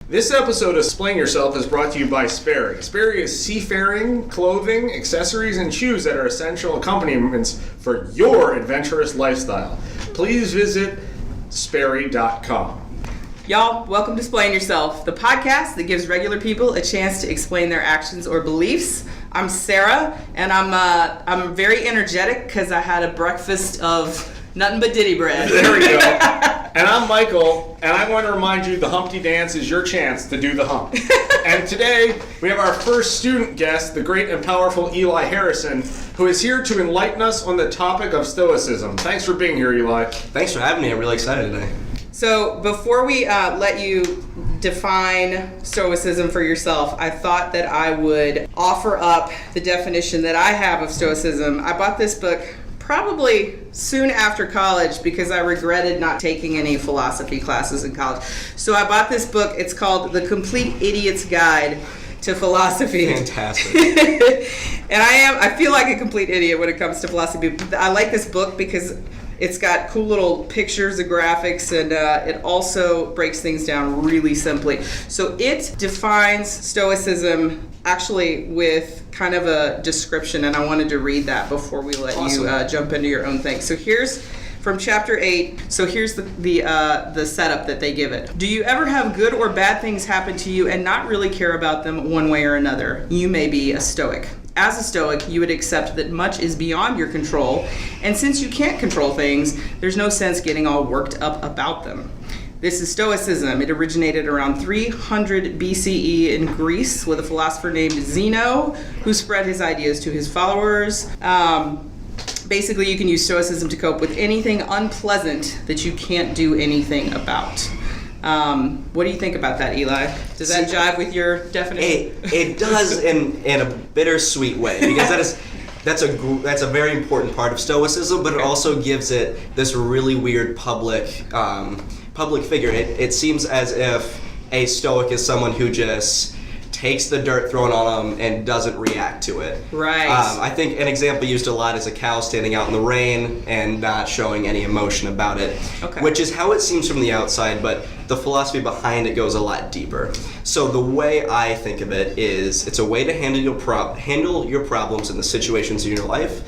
This episode of Splain Yourself is brought to you by Sperry. Sperry is seafaring, clothing, accessories, and shoes that are essential accompaniments for your adventurous lifestyle. Please visit Sperry.com. Y'all, welcome to Splain Yourself, the podcast that gives regular people a chance to explain their actions or beliefs. I'm Sarah, and I'm very energetic because I had a breakfast of nothing but ditty bread. There we go. And I'm Michael, and I want to remind you the Humpty Dance is your chance to do the hump. And today, we have our first student guest, the great and powerful Eli Harrison, who is here to enlighten us on the topic of Stoicism. Thanks for being here, Eli. Thanks for having me. I'm really excited today. So before we let you define Stoicism for yourself, I thought that I would offer up the definition that I have of Stoicism. I bought this book probably soon after college because I regretted not taking any philosophy classes in college. So I bought this book. It's called The Complete Idiot's Guide to Philosophy. Fantastic. And I feel like a complete idiot when it comes to philosophy. I like this book because it's got cool little pictures and graphics, and it also breaks things down really simply. So it defines Stoicism actually with kind of a description, and I wanted to read that before we let you jump into your own thing. So here's from chapter 8. So here's the setup that they give it. Do you ever have good or bad things happen to you and not really care about them one way or another? You may be a Stoic. As a Stoic, you would accept that much is beyond your control, and since you can't control things, there's no sense getting all worked up about them. This is Stoicism. It originated around 300 BCE in Greece with a philosopher named Zeno, who spread his ideas to his followers. Basically, you can use Stoicism to cope with anything unpleasant that you can't do anything about. What do you think about that, Eli? Does that jive with your definition? It does in a bittersweet way, because that's a very important part of Stoicism, but it also gives it this really weird public figure. It seems as if a Stoic is someone who just takes the dirt thrown on them and doesn't react to it. Right. I think an example used a lot is a cow standing out in the rain and not showing any emotion about it, which is how it seems from the outside, but the philosophy behind it goes a lot deeper. So the way I think of it is it's a way to handle your problems in the situations in your life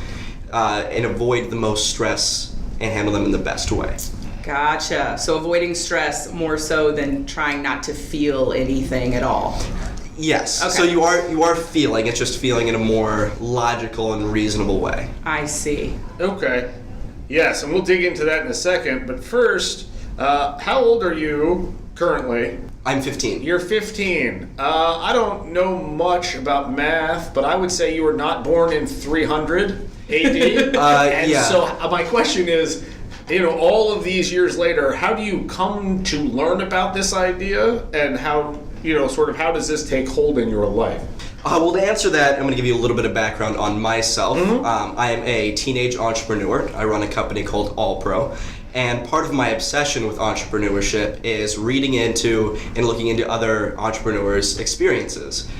and avoid the most stress and handle them in the best way. Gotcha. So avoiding stress more so than trying not to feel anything at all. Yes. Okay. So you are feeling, it's just feeling in a more logical and reasonable way. I see. Okay. Yes, and we'll dig into that in a second, but first, how old are you currently? I'm 15. You're 15. I don't know much about math, but I would say you were not born in 300 AD. Yeah. So my question is, all of these years later, how do you come to learn about this idea, and how does this take hold in your life? Well, to answer that, I'm going to give you a little bit of background on myself. Mm-hmm. I am a teenage entrepreneur. I run a company called All Pro. And part of my obsession with entrepreneurship is reading into and looking into other entrepreneurs' experiences.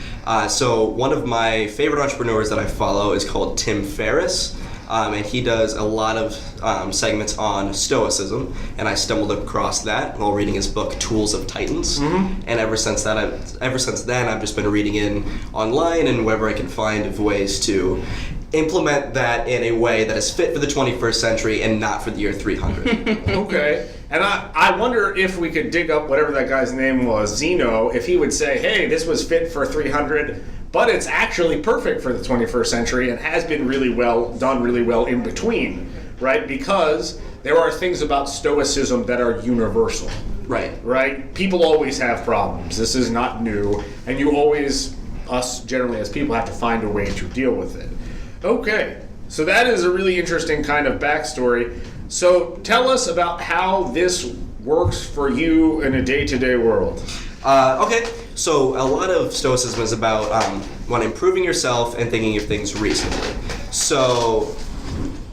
So one of my favorite entrepreneurs that I follow is called Tim Ferriss. And he does a lot of segments on Stoicism, and I stumbled across that while reading his book Tools of Titans. Mm-hmm. And ever since then, I've just been reading in online and wherever I can find of ways to implement that in a way that is fit for the 21st century and not for the year 300. Okay. And I wonder if we could dig up whatever that guy's name was, Zeno, if he would say, hey, this was fit for 300, but it's actually perfect for the 21st century and has been done really well in between, right? Because there are things about Stoicism that are universal. Right? People always have problems. This is not new. And us generally as people, have to find a way to deal with it. Okay. So that is a really interesting kind of backstory. So tell us about how this works for you in a day-to-day world. Okay, so a lot of Stoicism is about improving yourself and thinking of things reasonably. So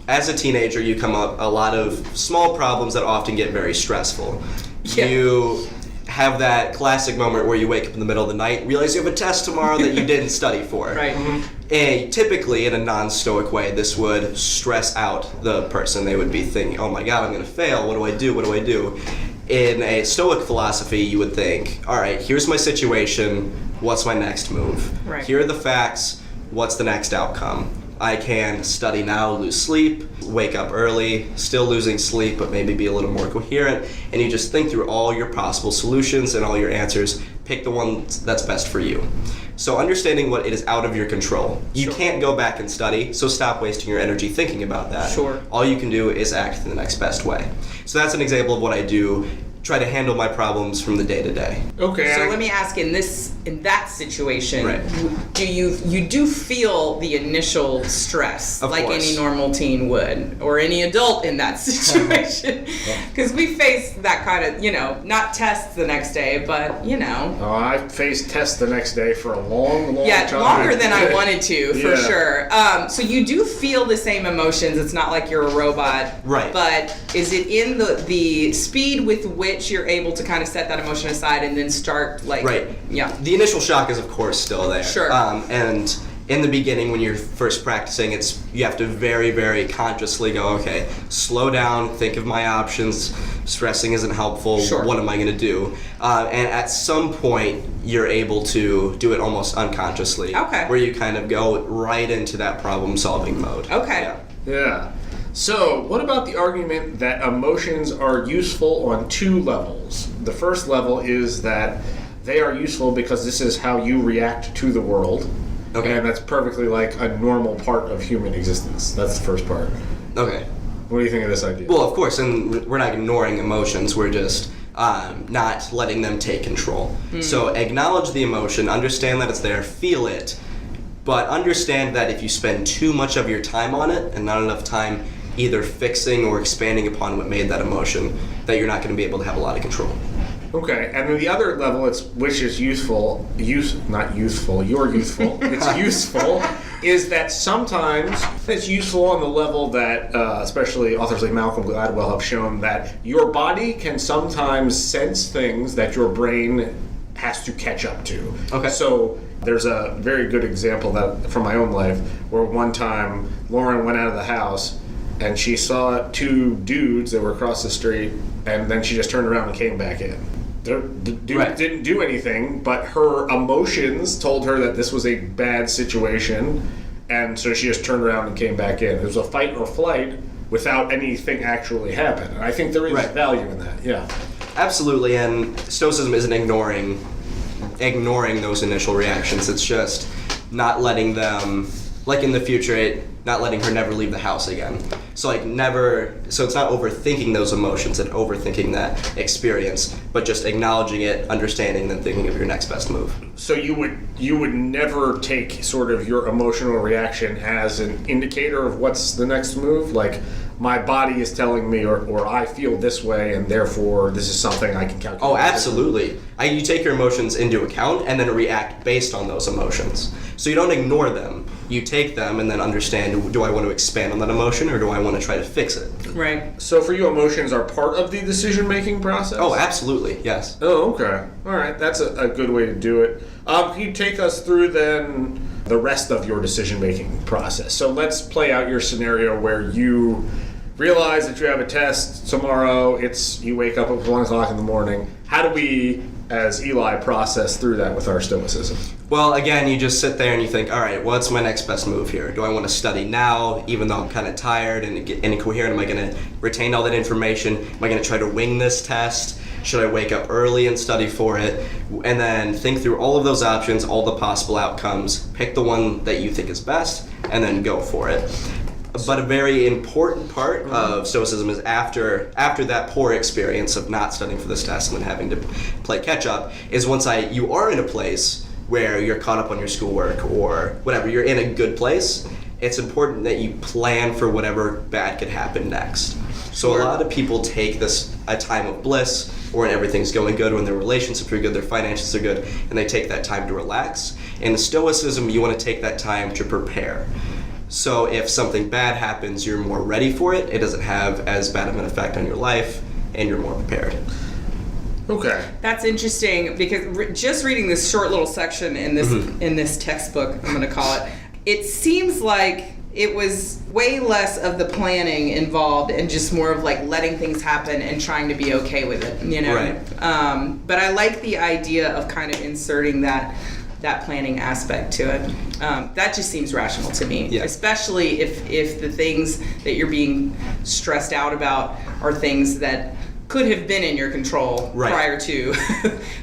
as a teenager, you come up a lot of small problems that often get very stressful. Yeah. You have that classic moment where you wake up in the middle of the night, realize you have a test tomorrow that you didn't study for. Right. Mm-hmm. And typically, in a non-stoic way, this would stress out the person. They would be thinking, oh my God, I'm going to fail. What do I do? In a Stoic philosophy, you would think, all right, here's my situation, what's my next move? Right. Here are the facts, what's the next outcome? I can study now, lose sleep, wake up early, still losing sleep, but maybe be a little more coherent, and you just think through all your possible solutions and all your answers, pick the one that's best for you. So understanding what it is out of your control. You can't go back and study, so stop wasting your energy thinking about that. Sure. All you can do is act in the next best way. So that's an example of what I do, try to handle my problems from the day to day. Okay. So let me ask, in that situation, Right. do you do feel the initial stress Of like course. any normal teen would, or any adult in that situation? Because we face that kind of, not tests the next day, but I faced tests the next day for a long yeah, time. longer than I wanted to, for Yeah. sure. So you do feel the same emotions. It's not like you're a robot. Right. But is it in the speed with which you're able to kind of set that emotion aside and then start Right. Yeah. The initial shock is, of course, still there. Sure. And in the beginning, when you're first practicing, you have to very, very consciously go, okay, slow down, think of my options. Stressing isn't helpful. Sure. What am I going to do? And at some point, you're able to do it almost unconsciously. Okay. Where you kind of go right into that problem-solving mode. Okay. Yeah. Yeah. So, what about the argument that emotions are useful on two levels? The first level is that they are useful because this is how you react to the world. Okay. And that's perfectly like a normal part of human existence. That's the first part. Okay. What do you think of this idea? Well, of course, and we're not ignoring emotions. We're just not letting them take control. So acknowledge the emotion, understand that it's there, feel it, but understand that if you spend too much of your time on it and not enough time either fixing or expanding upon what made that emotion, that you're not going to be able to have a lot of control. Okay, and then the other level, which is useful, not youthful, you're youthful, it's useful, is that sometimes it's useful on the level that, especially authors like Malcolm Gladwell have shown, that your body can sometimes sense things that your brain has to catch up to. Okay. So there's a very good example that from my own life, where one time Lauren went out of the house, and she saw two dudes that were across the street, and then she just turned around and came back in. The dude Right. didn't do anything, but her emotions told her that this was a bad situation, and so she just turned around and came back in. It was a fight or flight without anything actually happening. And I think there is Right. value in that, yeah. Absolutely, and Stoicism isn't ignoring those initial reactions. It's just not letting them, like in the future, not letting her never leave the house again. So it's not overthinking those emotions and overthinking that experience, but just acknowledging it, understanding, then thinking of your next best move. So you would never take sort of your emotional reaction as an indicator of what's the next move? Like, my body is telling me, or I feel this way, and therefore this is something I can calculate. Oh, absolutely. You take your emotions into account and then react based on those emotions. So you don't ignore them. You take them and then understand, do I want to expand on that emotion or do I want to try to fix it? Right. So for you, emotions are part of the decision-making process? Oh, absolutely, yes. Oh, okay. All right, that's a good way to do it. Can you take us through then the rest of your decision-making process? So let's play out your scenario where you realize that you have a test tomorrow. You wake up at 1 o'clock in the morning. How do we, as Eli, process through that with our Stoicism? Well, again, you just sit there and you think, all right, what's my next best move here? Do I want to study now, even though I'm kind of tired and incoherent? Am I going to retain all that information? Am I going to try to wing this test? Should I wake up early and study for it? And then think through all of those options, all the possible outcomes, pick the one that you think is best, and then go for it. But a very important part of Stoicism is after that poor experience of not studying for this test and then having to play catch up, is once you are in a place where you're caught up on your schoolwork or whatever, you're in a good place, it's important that you plan for whatever bad could happen next. So a lot of people take a time of bliss, or when everything's going good, when their relationships are good, their finances are good, and they take that time to relax. In Stoicism, you want to take that time to prepare. So if something bad happens, you're more ready for it, it doesn't have as bad of an effect on your life, and you're more prepared. Okay. That's interesting because just reading this short little section in this textbook, I'm going to call it, it seems like it was way less of the planning involved and just more of like letting things happen and trying to be okay with it, you know? Right. But I like the idea of kind of inserting that planning aspect to it. That just seems rational to me, Yeah. especially if the things that you're being stressed out about are things that could have been in your control Right. prior to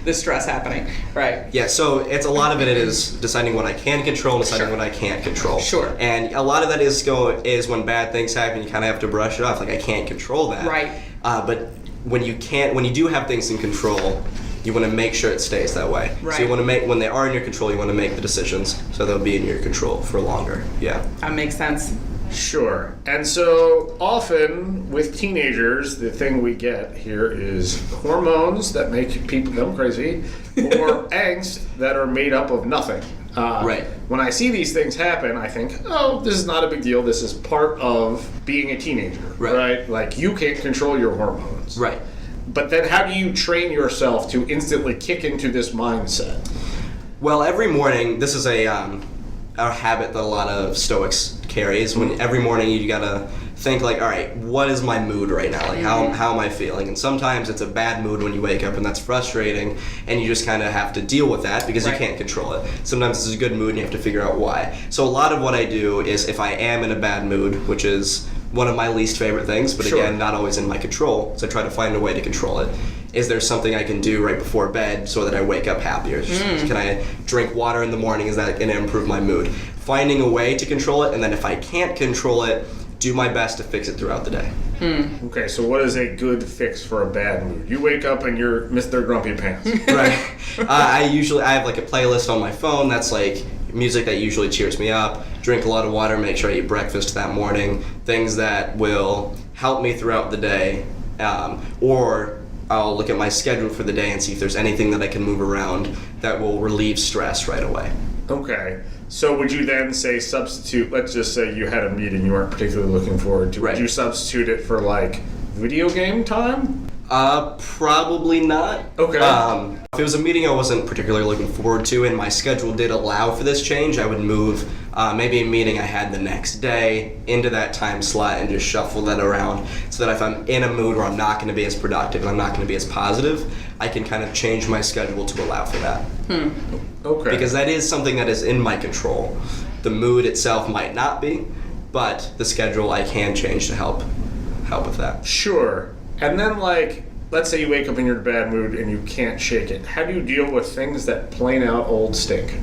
the stress happening. Right. Yeah, so it's a lot of it is deciding what I can control and deciding what I can't control. Sure. And a lot of that is when bad things happen, you kind of have to brush it off. Like, I can't control that. Right. But when you do have things in control, you want to make sure it stays that way. Right. So you want to make, when they are in your control, you want to make the decisions so they'll be in your control for longer. Yeah. That makes sense. Sure. And so often with teenagers, the thing we get here is hormones that make people them crazy, or angst that are made up of nothing. Right. When I see these things happen, I think, oh, this is not a big deal. This is part of being a teenager, Right. Like, you can't control your hormones. Right. But then how do you train yourself to instantly kick into this mindset? Well, every morning, this is a habit that a lot of Stoics carries. When every morning you gotta think like, all right, what is my mood right now? Like, how am I feeling? And sometimes it's a bad mood when you wake up, and that's frustrating, and you just kind of have to deal with that because Right. you can't control it. Sometimes it's a good mood, and you have to figure out why. So a lot of what I do is, if I am in a bad mood, which is one of my least favorite things, but Sure. again, not always in my control, so I try to find a way to control it. Is there something I can do right before bed so that I wake up happier? Can I drink water in the morning? Is that going to improve my mood? Finding a way to control it, and then if I can't control it, do my best to fix it throughout the day. Okay, so what is a good fix for a bad mood? You wake up and you're Mr. Grumpy Pants. Right. I have like a playlist on my phone that's like music that usually cheers me up. Drink a lot of water, make sure I eat breakfast that morning. Things that will help me throughout the day. Or I'll look at my schedule for the day and see if there's anything that I can move around that will relieve stress right away. Okay. So would you then say substitute, let's just say you had a meeting you weren't particularly looking forward to. Right. Would you substitute it for like video game time? Probably not. Okay. If it was a meeting I wasn't particularly looking forward to and my schedule did allow for this change, I would move maybe a meeting I had the next day into that time slot and just shuffle that around so that if I'm in a mood where I'm not going to be as productive and I'm not going to be as positive, I can kind of change my schedule to allow for that. Okay. Because that is something that is in my control. The mood itself might not be, but the schedule I can change to help with that. Sure. And then, like, let's say you wake up in your bad mood and you can't shake it. How do you deal with things that plain out old stink?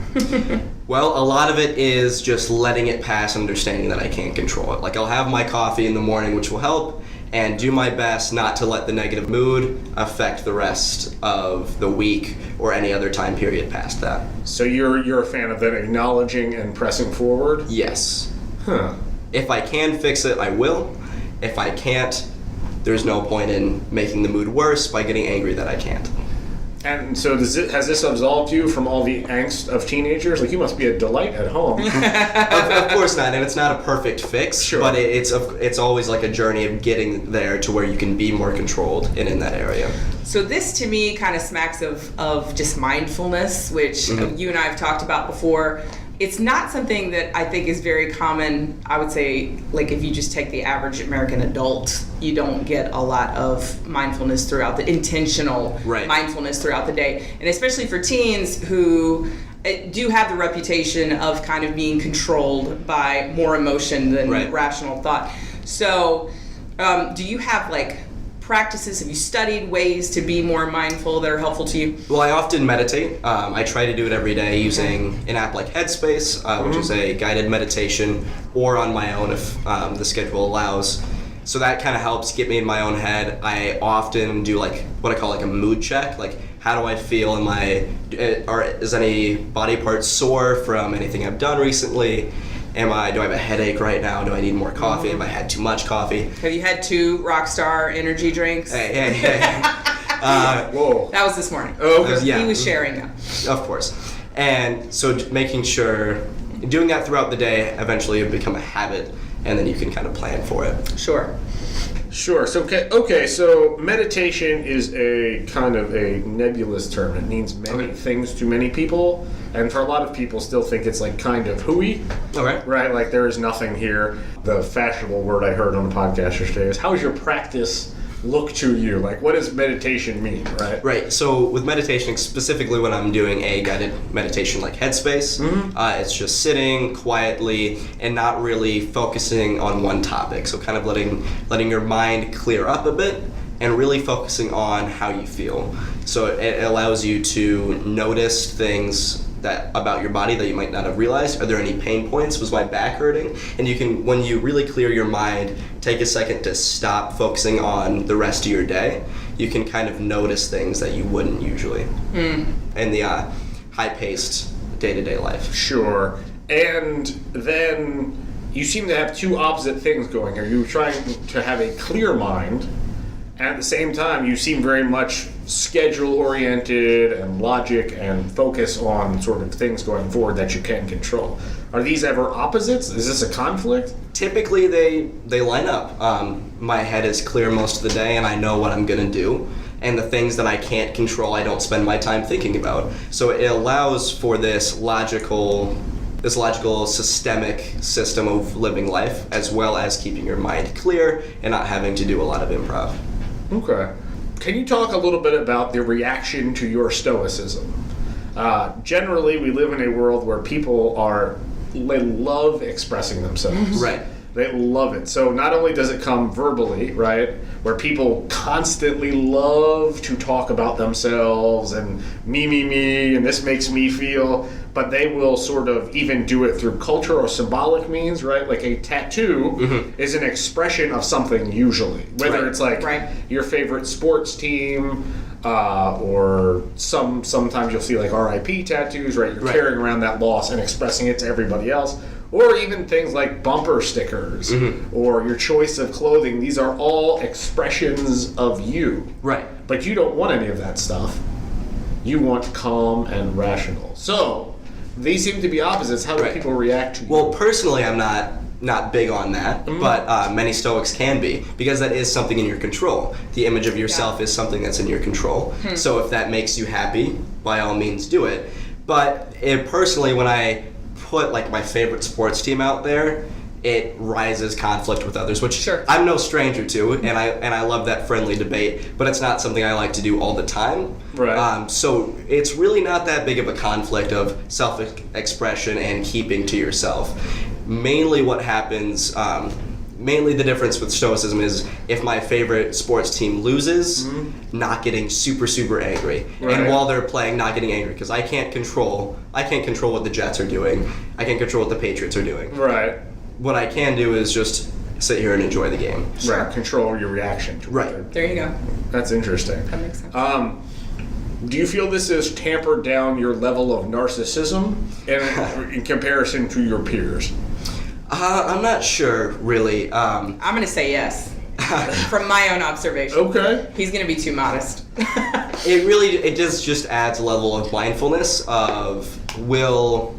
Well, a lot of it is just letting it pass and understanding that I can't control it. Like, I'll have my coffee in the morning, which will help, and do my best not to let the negative mood affect the rest of the week or any other time period past that. So you're a fan of then acknowledging and pressing forward? Yes. Huh. If I can fix it, I will. If I can't, there's no point in making the mood worse by getting angry that I can't. And so has this absolved you from all the angst of teenagers? Like, you must be a delight at home. Of course not, and it's not a perfect fix, Sure. but it's always like a journey of getting there to where you can be more controlled and in that area. So this to me kind of smacks of just mindfulness, which you and I have talked about before. It's not something that I think is very common. I would say, like, if you just take the average American adult, you don't get a lot of mindfulness throughout the intentional Right. mindfulness throughout the day. And especially for teens who do have the reputation of kind of being controlled by more emotion than Right. rational thought. So do you have like practices? Have you studied ways to be more mindful that are helpful to you? Well, I often meditate. I try to do it every day using an app like Headspace, which is a guided meditation, or on my own if the schedule allows. So that kind of helps get me in my own head. I often do like what I call like a mood check, like how do I feel? Is any body part sore from anything I've done recently? Do I have a headache right now? Do I need more coffee? Have I had too much coffee? Have you had 2 Rockstar energy drinks? Hey. Whoa. That was this morning. Okay. Yeah. He was sharing them. Of course. And so making sure, doing that throughout the day, eventually it'll become a habit, and then you can kind of plan for it. Sure. Sure. So okay. So meditation is a kind of a nebulous term. It means many things to many people, and for a lot of people, still think it's like kind of hooey. Okay. Right. Like there is nothing here. The fashionable word I heard on the podcast yesterday is, "How is your practice look to you?" Like, what does meditation mean? Right. Right. So with meditation, specifically when I'm doing a guided meditation like Headspace, it's just sitting quietly and not really focusing on one topic. So kind of letting your mind clear up a bit and really focusing on how you feel. So it allows you to notice things that about your body that you might not have realized. Are there any pain points? Was my back hurting? And you can, when you really clear your mind, take a second to stop focusing on the rest of your day. You can kind of notice things that you wouldn't usually in the high-paced day-to-day life. Sure. And then you seem to have two opposite things going here. You're trying to have a clear mind, and at the same time, you seem very much schedule-oriented and logic and focus on sort of things going forward that you can control. Are these ever opposites? Is this a conflict? Typically, they line up. My head is clear most of the day, and I know what I'm going to do. And the things that I can't control, I don't spend my time thinking about. So it allows for this logical systemic system of living life, as well as keeping your mind clear and not having to do a lot of improv. Okay. Can you talk a little bit about the reaction to your Stoicism? Generally, we live in a world where people they love expressing themselves. Right. They love it. So not only does it come verbally, right, where people constantly love to talk about themselves and me, and this makes me feel, but they will sort of even do it through culture or symbolic means, right? Like a tattoo is an expression of something usually, whether it's like your favorite sports team, or sometimes you'll see like RIP tattoos, right? You're carrying around that loss and expressing it to everybody else. Or even things like bumper stickers or your choice of clothing. These are all expressions of you. Right. But you don't want any of that stuff. You want calm and rational. So, these seem to be opposites. How do people react to you? Well, personally, I'm not big on that, but many Stoics can be, because that is something in your control. The image of yourself is something that's in your control. So if that makes you happy, by all means do it. But personally, when I put like my favorite sports team out there, it rises conflict with others, which I'm no stranger to, and I love that friendly debate, but it's not something I like to do all the time. Right. So it's really not that big of a conflict of self-expression and keeping to yourself. Mainly what happens, mainly the difference with Stoicism is if my favorite sports team loses, not getting super angry. And while they're playing, not getting angry, because I can't control what the Jets are doing. I can't control what the Patriots are doing. Right. What I can do is just sit here and enjoy the game. Right. Control your reaction to it. There you go. That's interesting. That makes sense. Do you feel this has tampered down your level of narcissism in comparison to your peers? I'm not sure, really. I'm going to say yes. From my own observation. Okay. He's going to be too modest. It just adds a level of mindfulness of will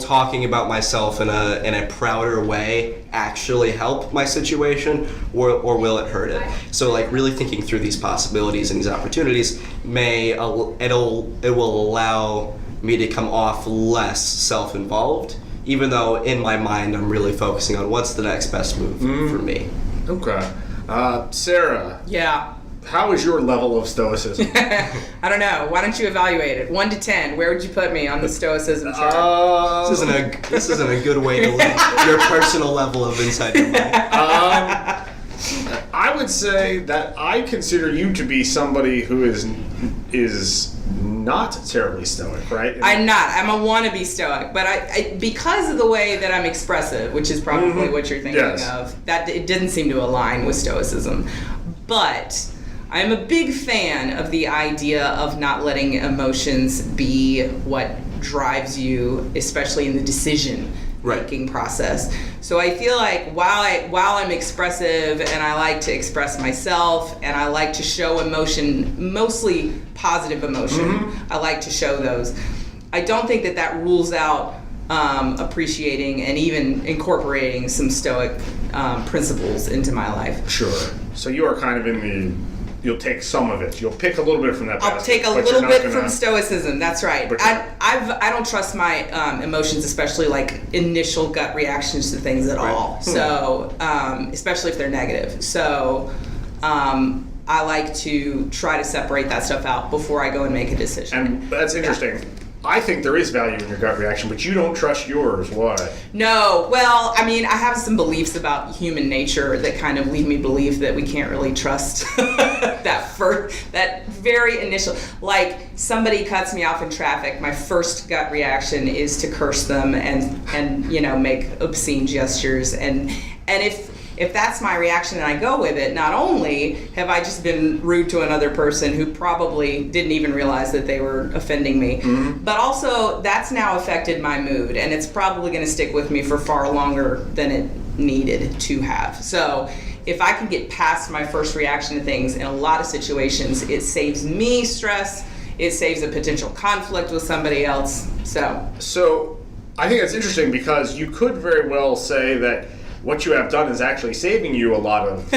talking about myself in a prouder way actually help my situation, or will it hurt it? So like really thinking through these possibilities and these opportunities it will allow me to come off less self-involved, even though in my mind I'm really focusing on what's the next best move for me. Okay. Sarah. Yeah. How is your level of stoicism? I don't know. Why don't you evaluate it? 1 to 10. Where would you put me on the stoicism chart? This isn't a good way to look your personal level of inside your mind. I would say that I consider you to be somebody who is not terribly stoic, right? I'm not. I'm a wannabe stoic, but I because of the way that I'm expressive, which is probably what you're thinking of, that it didn't seem to align with stoicism. But I'm a big fan of the idea of not letting emotions be what drives you, especially in the decision-making process. So I feel like while I'm expressive and I like to express myself and I like to show emotion, mostly positive emotion, I like to show those. I don't think that rules out appreciating and even incorporating some Stoic principles into my life. Sure. So you are kind of in the, you'll take some of it. You'll pick a little bit from that basket. I'll take a but little you're not bit gonna- from Stoicism. That's right. But I don't trust my emotions, especially like initial gut reactions to things at all. So especially if they're negative. So I like to try to separate that stuff out before I go and make a decision. And that's interesting. I think there is value in your gut reaction, but you don't trust yours. Why? No, well, I mean, I have some beliefs about human nature that kind of lead me to believe that we can't really trust that very initial, like somebody cuts me off in traffic, my first gut reaction is to curse them and you know, make obscene gestures, and if that's my reaction and I go with it, not only have I just been rude to another person who probably didn't even realize that they were offending me, but also that's now affected my mood, and it's probably going to stick with me for far longer than it needed to have. So if I can get past my first reaction to things, in a lot of situations, it saves me stress, it saves a potential conflict with somebody else. So I think that's interesting because you could very well say that what you have done is actually saving you a lot of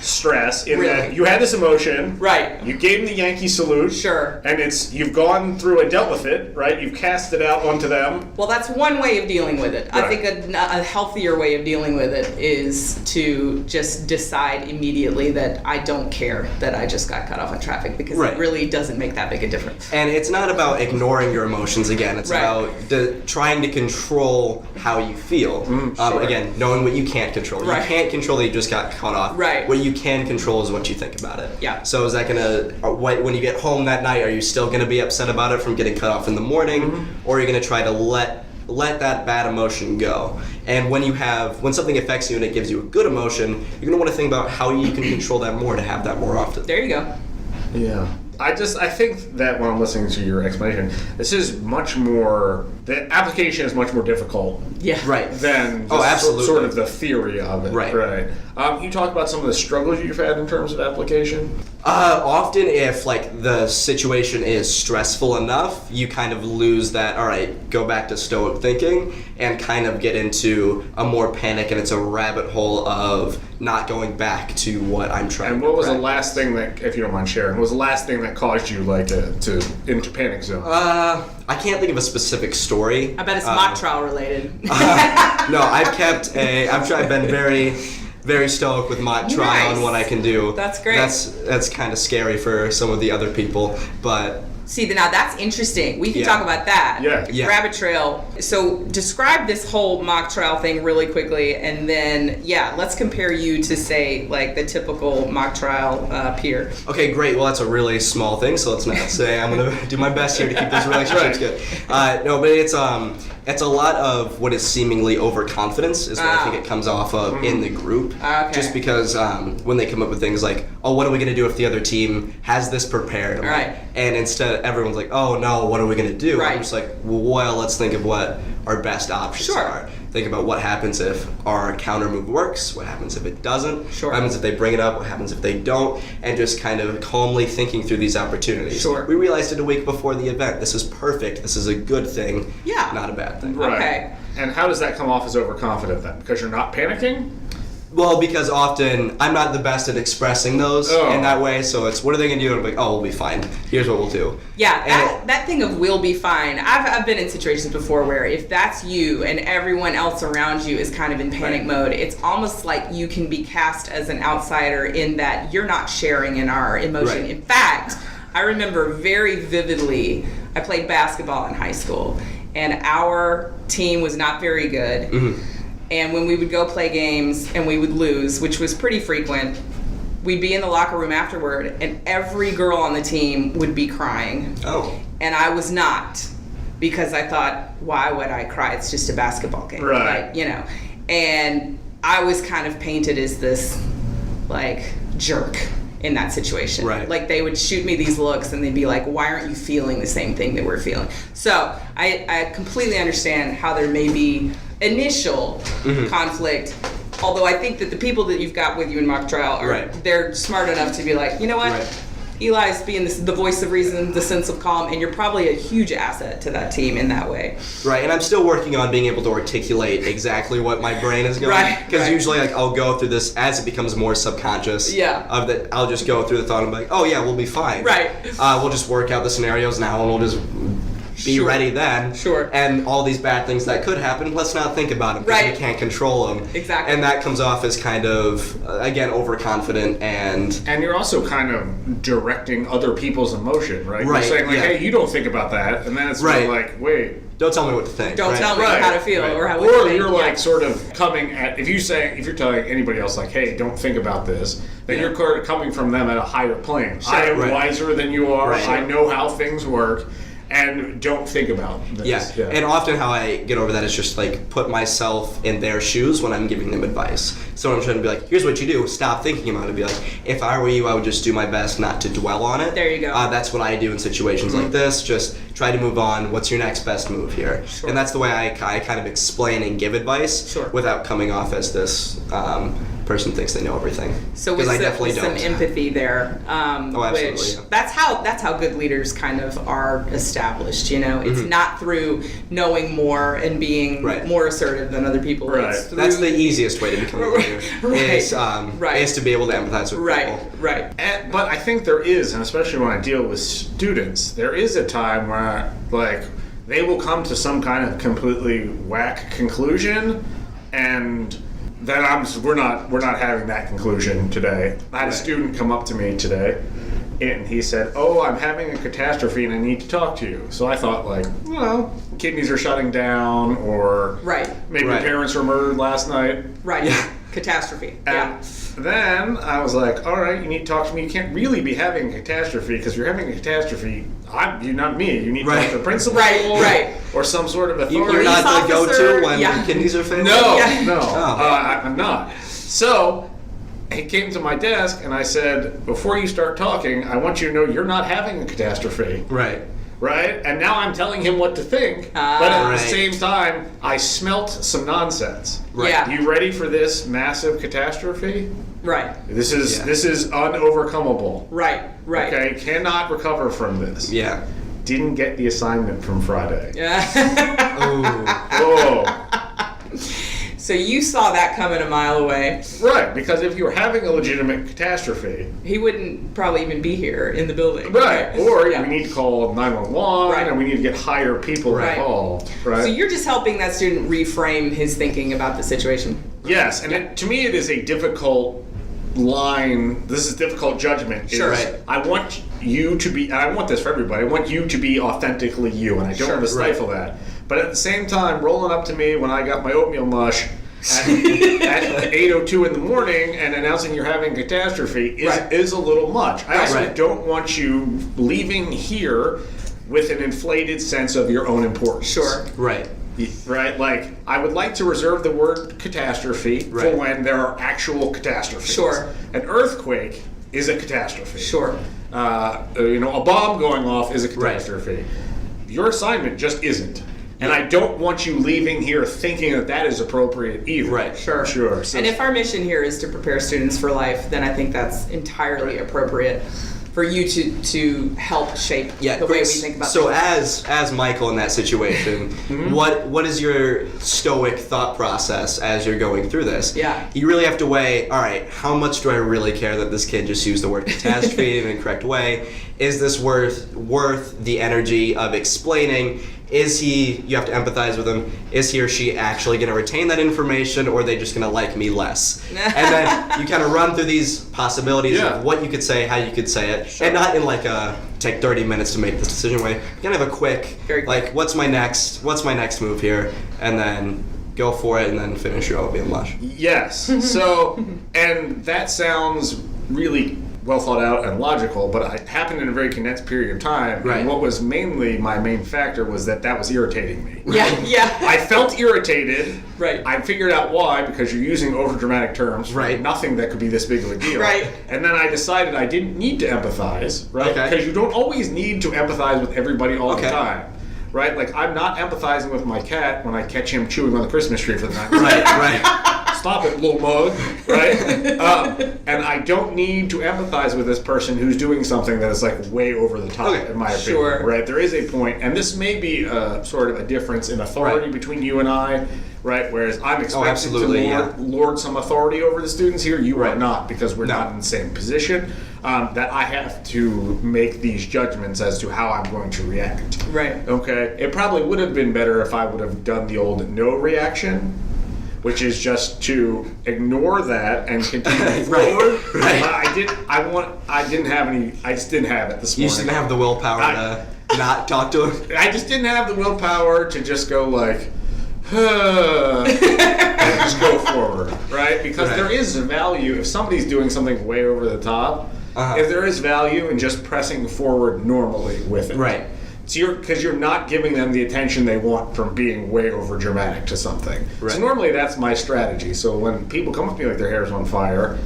stress in Really? that you had this emotion. Right. You gave them the Yankee salute. Sure. And you've gone through and dealt with it, right? You've cast it out onto them. Well, that's one way of dealing with it. Right. I think a healthier way of dealing with it is to just decide immediately that I don't care that I just got cut off in traffic, because Right. it really doesn't make that big a difference. And it's not about ignoring your emotions again. It's Right. about trying to control how you feel. Sure. Again, knowing what you can't control. Right. You can't control that you just got cut off. Right. What you can control is what you think about it. Yeah. So is that gonna, when you get home that night, are you still gonna be upset about it from getting cut off in the morning, or are you gonna try to let that bad emotion go? And when something affects you and it gives you a good emotion, you're gonna want to think about how you can control that more to have that more often. There you go. Yeah. I think that when I'm listening to your explanation, this is much more, the application is much more difficult Yeah. Right. than Oh, just absolutely. sort of the theory of it. Right. You talk about some of the struggles you've had in terms of application? Often if like the situation is stressful enough, you kind of lose that, all right, go back to stoic thinking and kind of get into a more panic, and it's a rabbit hole of not going back to what I'm trying And to what was the practice. last thing that, if you don't mind sharing, what was the last thing that caused you like to into panic zone? I can't think of a specific story. I bet it's mock trial related. No, I've been very, very stoic with mock trial Nice. and what I can do. That's great. That's kind of scary for some of the other people, but See, now that's interesting. We can Yeah. talk about that. Yeah. Rabbit trail. So describe this whole mock trial thing really quickly, and then, let's compare you to, say, like the typical mock trial peer. okay, great. Well, that's a really small thing, so let's not say. I'm gonna do my best here to keep those relationships good. No, but it's a lot of what is seemingly overconfidence is what I think it comes off of in the group. Okay. Just because when they come up with things like, oh, what are we gonna do if the other team has this prepared? I'm like- Right. And instead, everyone's like, oh no, what are we gonna do? Right. I'm just like, well, let's think of what our best options Sure. are. Think about what happens if our counter move works, what happens if it doesn't, Sure. what happens if they bring it up, what happens if they don't, and just kind of calmly thinking through these opportunities. Sure. We realized it a week before the event. This is perfect. This is a good thing, Yeah. not a bad thing. Right. Okay. And how does that come off as overconfident then? Because you're not panicking? Well, because often I'm not the best at expressing those Oh. in that way, so it's, what are they going to do? And I'm like, oh, we'll be fine. Here's what we'll do. Yeah, And that thing of "will be fine." I've been in situations before where if that's you and everyone else around you is kind of in panic mode, it's almost like you can be cast as an outsider in that you're not sharing in our emotion. Right. In fact, I remember very vividly, I played basketball in high school, and our team was not very good. And when we would go play games and we would lose, which was pretty frequent, we'd be in the locker room afterward, and every girl on the team would be crying. Oh. And I was not, because I thought, why would I cry? It's just a basketball game. Right. Like, you know. And I was kind of painted as this, like, jerk in that situation. Right. Like, they would shoot me these looks and they'd be like, why aren't you feeling the same thing that we're feeling? So I completely understand how there may be initial conflict, although I think that the people that you've got with you in mock trial are, Right. they're smart enough to be like, you know what? Right. Eli's being the voice of reason, the sense of calm, and you're probably a huge asset to that team in that way. Right, and I'm still working on being able to articulate exactly what my brain is going. Right, Because right. usually, like, I'll go through this as it becomes more subconscious. Yeah. Of that, I'll just go through the thought and be like, oh yeah, we'll be fine. Right. We'll just work out the scenarios now, and we'll just be Sure. ready then. Sure. And all these bad things that could happen, let's not think about them because Right. we can't control them. Exactly. And that comes off as kind of, again, overconfident and. And you're also kind of directing other people's emotion, right? Right, You're saying like, yeah. hey, you don't think about that, and then it's Right. like, wait. Don't tell me what to think. Don't right? tell me Right, how to feel right. or how or to think. you're like Yeah. sort of coming at if you're telling anybody else like, hey, don't think about this, then Yeah. you're kind of coming from them at a higher plane. I am right. wiser than you are. Right. I know how things work, and don't think about this. Yeah. And often how I get over that is just like put myself in their shoes when I'm giving them advice. So I'm trying to be like, here's what you do. Stop thinking about it. Be like, if I were you, I would just do my best not to dwell on it. There you go. That's what I do in situations like this. Just try to move on. What's your next best move here? Sure. And that's the way I kind of explain and give advice Sure. without coming off as this person thinks they know everything. So with, I some, definitely with some don't. empathy there, absolutely, which yeah. that's how good leaders kind of are established. You know, it's not through knowing more and being Right. more assertive than other people. Right. It's through, That's the easiest way to become a leader. Right. Is to be able to empathize with right, people. right. But I think there is, and especially when I deal with students, there is a time where like they will come to some kind of completely whack conclusion, and then we're not having that conclusion today. I had a Right. student come up to me today, and he said, "Oh, I'm having a catastrophe, and I need to talk to you." So I thought, like, well, kidneys are shutting down, or Right. maybe Right. your parents were murdered last night. Right. Yeah. Catastrophe. And Yeah. then I was like, all right, you need to talk to me. You can't really be having a catastrophe because you're having a catastrophe. You're not me. You need to talk Right. to the principal Right. or some sort of You're authority. not the officer, go-to when yeah. your kidneys are failing? No, Yeah. no, Oh. I'm not. So he came to my desk and I said, before you start talking, I want you to know you're not having a catastrophe. Right. Right? And now I'm telling him what to think, but at Right. the same time, I smelt some nonsense. Right. Yeah. You ready for this massive catastrophe? Right. This is Yeah. this is unovercomable. Right. Right. Okay, cannot recover from this. Yeah. Didn't get the assignment from Friday. Yeah. Ooh. Whoa. So you saw that coming a mile away. Right, because if you're having a legitimate catastrophe, He wouldn't probably even be here in the building. right, or Yeah. we need to call 911, Right. and we need to get higher people Right. involved. Right. So you're just helping that student reframe his thinking about the situation. Yes, and to me it is a difficult line. This is difficult judgment. Sure. is Right. I want you to be, and I want this for everybody, I want you to be authentically you, and I don't Sure. want to stifle that. But at the same time, rolling up to me when I got my oatmeal mush at 8:02 in the morning and announcing you're having a catastrophe Right. is a little much. I also Right. don't want you leaving here with an inflated sense of your own importance. Sure. Right. Right? Like, I would like to reserve the word catastrophe for Right. when there are actual catastrophes. Sure. An earthquake is a catastrophe. Sure. A bomb going off is a catastrophe. Your assignment just isn't. And I don't want you leaving here thinking that that is appropriate either. Right. Sure. Sure. So, And if our mission here is to prepare students for life, then I think that's entirely appropriate for you to help shape the way we think about So things. as Michael in that situation, what is your stoic thought process as you're going through this? Yeah. You really have to weigh, all right, how much do I really care that this kid just used the word catastrophe in an incorrect way? Is this worth the energy of explaining? Is he, you have to empathize with him, is he or she actually going to retain that information, or are they just going to like me less? And then you kind of run through these possibilities Yeah. of what you could say, how you could say it, Sure. and not in like a take 30 minutes to make this decision way. You kind of have a quick, Very quick. like, what's my next move here, and then go for it, and then finish your oatmeal mush. yes. So, and that sounds really well thought out and logical, but it happened in a very condensed period of time. Right. And what was mainly my main factor was that was irritating me. Yeah. I felt irritated. Right. I figured out why, because you're using overdramatic terms for Right. nothing that could be this big of a deal. Right. And then I decided I didn't need to empathize, right? Okay. Because you don't always need to empathize with everybody all the Okay. time. Right? Like, I'm not empathizing with my cat when I catch him chewing on the Christmas tree for the night. Right, right. Stop it, little mug, right? And I don't need to empathize with this person who's doing something that is like way over the top, in my opinion. Sure. Right? There is a point, and this may be sort of a difference in authority between you and I, right? Whereas I'm expected to lord some authority over the students here. You are not, because we're not in the same position. That I have to make these judgments as to how I'm going to react. Right. Okay? It probably would have been better if I would have done the old no reaction, which is just to ignore that and continue forward. Right. I just didn't have it this morning. You just didn't have the willpower to not talk to him? I just didn't have the willpower to just go like, and just go forward, right? Because there is value if somebody's doing something way over the top. If there is value in just pressing forward normally with it, right? So because you're not giving them the attention they want from being way over dramatic to something. Right. So normally that's my strategy. So when people come up to me like their hair's on fire,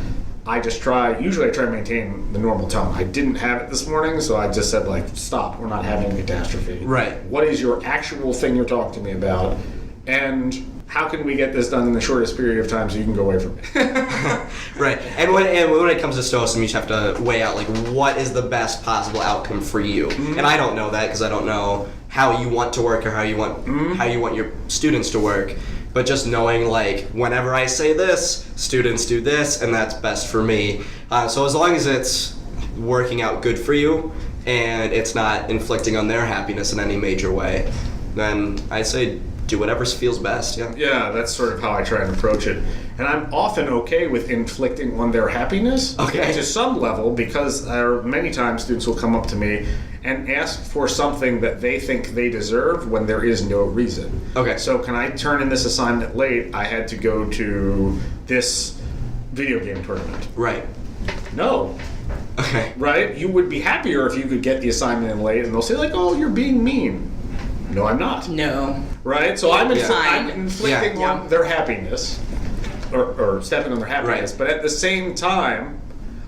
I try to maintain the normal tone. I didn't have it this morning, so I just said like, stop, we're not having a catastrophe. Right. What is your actual thing you're talking to me about? And how can we get this done in the shortest period of time so you can go away from me? Right. And when it comes to Stoicism, you just have to weigh out like what is the best possible outcome for you. And I don't know that because I don't know how you want to work or how you want your students to work. But just knowing like whenever I say this, students do this, and that's best for me. So as long as it's working out good for you and it's not inflicting on their happiness in any major way, then I say do whatever feels best. Yeah, that's sort of how I try and approach it. And I'm often okay with inflicting on their happiness to some level, because many times students will come up to me and ask for something that they think they deserve when there is no reason. Okay. So can I turn in this assignment late? I had to go to this video game tournament. Right. No. Okay. Right? You would be happier if you could get the assignment in late, and they'll say like, oh, you're being mean. No, I'm not. No. Right? So I'm inflicting on their happiness, or stepping on their happiness, but at the same time,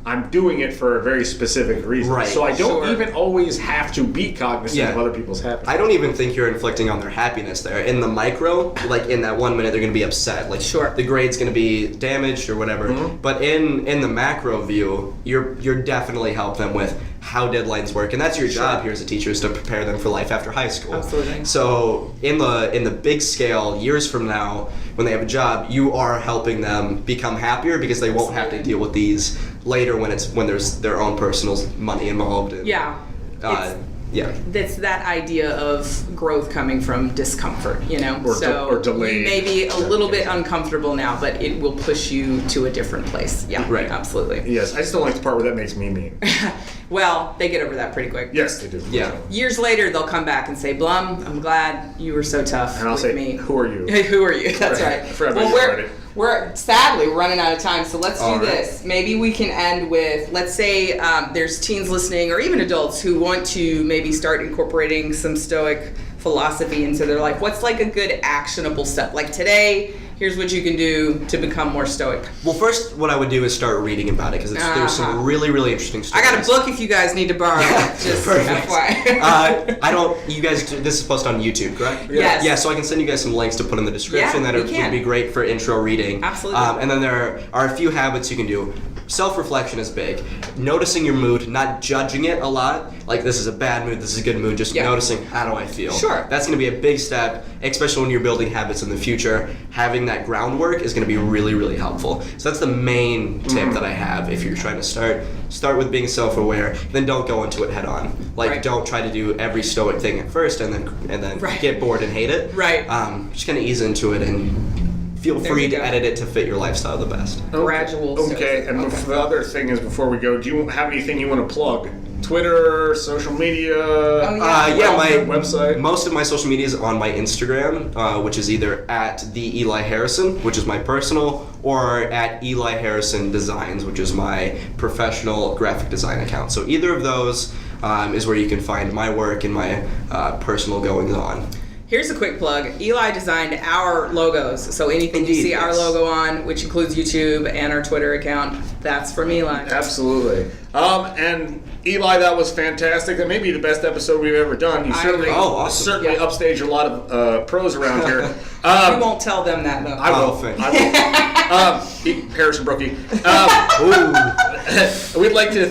I'm doing it for a very specific reason. Right. So I don't even always have to be cognizant of other people's happiness. I don't even think you're inflicting on their happiness there. In the micro, like in that 1 minute, they're going to be upset. Like the grade's going to be damaged or whatever. But in the macro view, you're definitely helping them with how deadlines work, and that's your job here as a teacher, is to prepare them for life after high school. Absolutely. So in the big scale, years from now, when they have a job, you are helping them become happier because they won't have to deal with these later when there's their own personal money involved. And, That's that idea of growth coming from discomfort, or delayed. You may be a little bit uncomfortable now, but it will push you to a different place. Yeah, right. Absolutely. Yes, I just don't like the part where that makes me mean. Well, they get over that pretty quick. Yes, they do. Yeah. Years later, they'll come back and say, Blum, I'm glad you were so tough and I'll with say, me. Who are you? Who are you? That's right. We're sadly running out of time, so let's do this. Maybe we can end with, let's say there's teens listening, or even adults who want to maybe start incorporating some Stoic philosophy into their life. What's like a good actionable step? Like today, here's what you can do to become more Stoic. Well, first, what I would do is start reading about it, because there's some really, really interesting stories. I got a book if you guys need to borrow. Just FYI. You guys, this is posted on YouTube, correct? Yes. Yeah, so I can send you guys some links to put in the description that would be great for intro reading. Absolutely. And then there are a few habits you can do. Self-reflection is big. Noticing your mood, not judging it a lot. Like, this is a bad mood, this is a good mood. Just noticing, how do I feel? Sure. That's going to be a big step, especially when you're building habits in the future. Having that groundwork is going to be really, really helpful. So that's the main tip that I have if you're trying to start with being self-aware. Then don't go into it head on. Like, don't try to do every Stoic thing at first and then get bored and hate it. Right. Just kind of ease into it and feel free to edit it to fit your lifestyle the best. Gradual. Okay, and the other thing is, before we go, do you have anything you want to plug? Twitter, social media? My website? Most of my social media is on my Instagram, which is either at the Eli Harrison, which is my personal, or at Eli Harrison Designs, which is my professional graphic design account. So either of those is where you can find my work and my personal goings on. Here's a quick plug. Eli designed our logos, so anything you see our logo on, which includes YouTube and our Twitter account, that's from Eli. Absolutely. And Eli, that was fantastic. That may be the best episode we've ever done. You certainly upstaged a lot of pros around here. We won't tell them that, though. I will. Harrison Brookie. We'd like to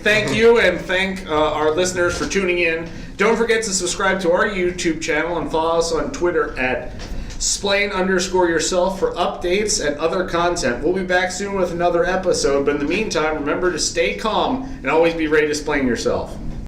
thank you and thank our listeners for tuning in. Don't forget to subscribe to our YouTube channel and follow us on Twitter at Splain_yourself for updates and other content. We'll be back soon with another episode, but in the meantime, remember to stay calm and always be ready to splain yourself.